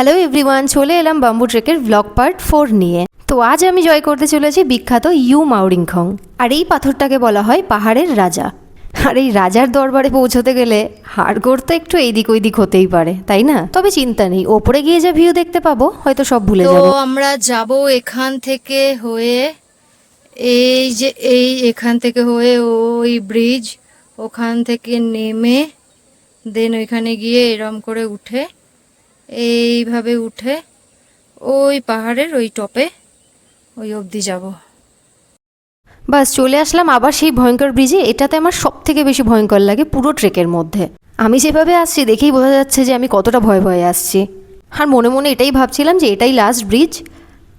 Hello everyone, চলে এলাম bamboo ট্রেকের blog part 4 নিয়ে। তো আজ আমি জয় করতে চলেছি বিখ্যাত ইউ মাউরিংখং। আর এই পাথরটাকে বলা হয় পাহাড়ের রাজা। আর এই রাজার দরবারে পৌঁছতে গেলে হাড়গোড় তো একটু এইদিক ওইদিক হতেই পারে, তাই না? তবে চিন্তা নেই, ওপরে গিয়ে যা ভিউ দেখতে পাবো হয়তো সব ভুলে তো যাবো। আমরা যাব এখান থেকে হয়ে এখান থেকে হয়ে ওই ব্রিজ, ওখান থেকে নেমে দেন ওইখানে গিয়ে এরম করে উঠে এইভাবে উঠে ওই পাহাড়ের ওই টপে ওই অবধি যাব। বাস চলে আসলাম আবার সেই ভয়ঙ্কর ব্রিজে। এটাতে আমার সব থেকে বেশি ভয়ঙ্কর লাগে পুরো ট্রেকের মধ্যে। আমি যেভাবে আসছি দেখেই বোঝা যাচ্ছে যে আমি কতটা ভয়ে ভয়ে আসছি। আর মনে মনে এটাই ভাবছিলাম যে এটাই লাস্ট ব্রিজ,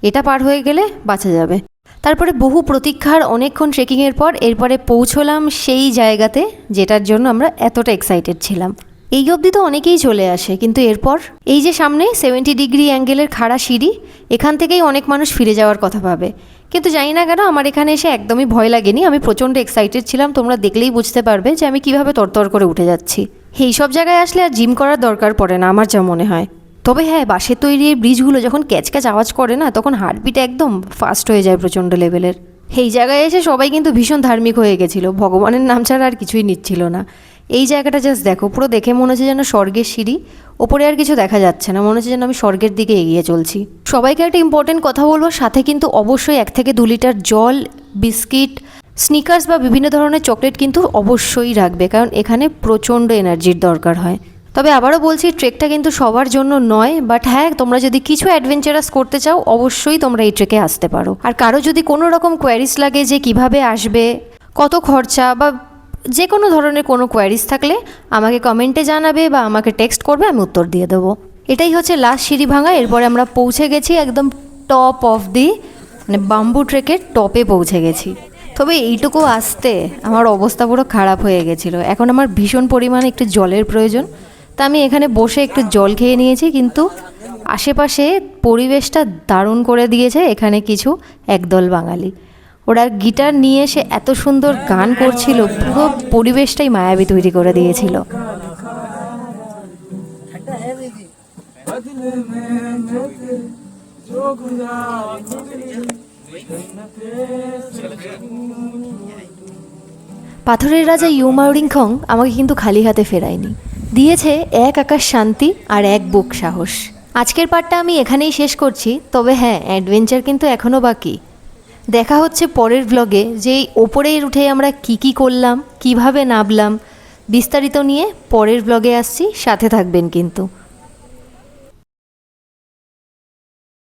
এটা পার হয়ে গেলে বাঁচা যাবে। তারপরে বহু প্রতীক্ষার অনেকক্ষণ ট্রেকিংয়ের পর এরপরে পৌঁছলাম সেই জায়গাতে যেটার জন্য আমরা এতটা এক্সাইটেড ছিলাম। এই অবধি তো অনেকেই চলে আসে, কিন্তু এরপর এই যে সামনে 70 ডিগ্রি অ্যাঙ্গেলের খাড়া সিঁড়ি, এখান থেকেই অনেক মানুষ ফিরে যাওয়ার কথা ভাবে। কিন্তু জানি না কেন আমার এখানে এসে একদমই ভয় লাগেনি। আমি প্রচণ্ড এক্সাইটেড ছিলাম, তোমরা দেখলেই বুঝতে পারবে যে আমি কীভাবে তরতর করে উঠে যাচ্ছি। এই সব জায়গায় আসলে আর জিম করার দরকার পড়ে না আমার যা মনে হয়। তবে হ্যাঁ, বাঁশের তৈরি এই ব্রিজগুলো যখন ক্যাচক্যাচ আওয়াজ করে না, তখন হার্টবিট একদম ফাস্ট হয়ে যায় প্রচণ্ড লেভেলের। এই জায়গায় এসে সবাই কিন্তু ভীষণ ধার্মিক হয়ে গেছিলো, ভগবানের নাম ছাড়া আর কিছুই নিচ্ছিল না। এই জায়গাটা জাস্ট দেখো, পুরো দেখে মনে হচ্ছে যেন স্বর্গের সিঁড়ি। ওপরে আর কিছু দেখা যাচ্ছে না, মনে হচ্ছে যেন আমি স্বর্গের দিকে এগিয়ে চলছি। সবাইকে একটা ইম্পর্টেন্ট কথা বলবো, সাথে কিন্তু অবশ্যই 1 থেকে 2 লিটার জল, বিস্কিট, স্নিকার্স বা বিভিন্ন ধরনের চকলেট কিন্তু অবশ্যই রাখবে, কারণ এখানে প্রচণ্ড এনার্জির দরকার হয়। তবে আবারও বলছি, ট্রেকটা কিন্তু সবার জন্য নয়, বাট হ্যাঁ, তোমরা যদি কিছু অ্যাডভেঞ্চারাস করতে চাও অবশ্যই তোমরা এই ট্রেকে আসতে পারো। আর কারো যদি কোনো রকম কোয়ারিজ লাগে যে কিভাবে আসবে, কত খরচা বা যে কোনো ধরনের কোনো কোয়ারিজ থাকলে আমাকে কমেন্টে জানাবে বা আমাকে টেক্সট করবে, আমি উত্তর দিয়ে দেবো। এটাই হচ্ছে লাস্ট সিঁড়ি ভাঙা। এরপরে আমরা পৌঁছে গেছি একদম টপ অফ দি, মানে বাম্বু ট্রেকের টপে পৌঁছে গেছি। তবে এইটুকু আসতে আমার অবস্থা পুরো খারাপ হয়ে গেছিলো। এখন আমার ভীষণ পরিমাণে একটু জলের প্রয়োজন, তা আমি এখানে বসে একটু জল খেয়ে নিয়েছি। কিন্তু আশেপাশে পরিবেশটা দারুণ করে দিয়েছে এখানে কিছু একদল বাঙালি। ওরা গিটার নিয়ে এসে এত সুন্দর গান করছিল, পুরো পরিবেশটাই মায়াবী তৈরি করে দিয়েছিল। পাথরের রাজা ইউ মাউরিংখং আমাকে কিন্তু খালি হাতে ফেরায়নি, দিয়েছে এক আকাশ শান্তি আর এক বুক সাহস। আজকের পার্টটা আমি এখানেই শেষ করছি। তবে হ্যাঁ, অ্যাডভেঞ্চার কিন্তু এখনও বাকি। দেখা হচ্ছে পরের ব্লগে, যে এই ওপরে উঠে আমরা কি করলাম, কিভাবে নামলাম, বিস্তারিত নিয়ে পরের ব্লগে আসছি। সাথে থাকবেন কিন্তু।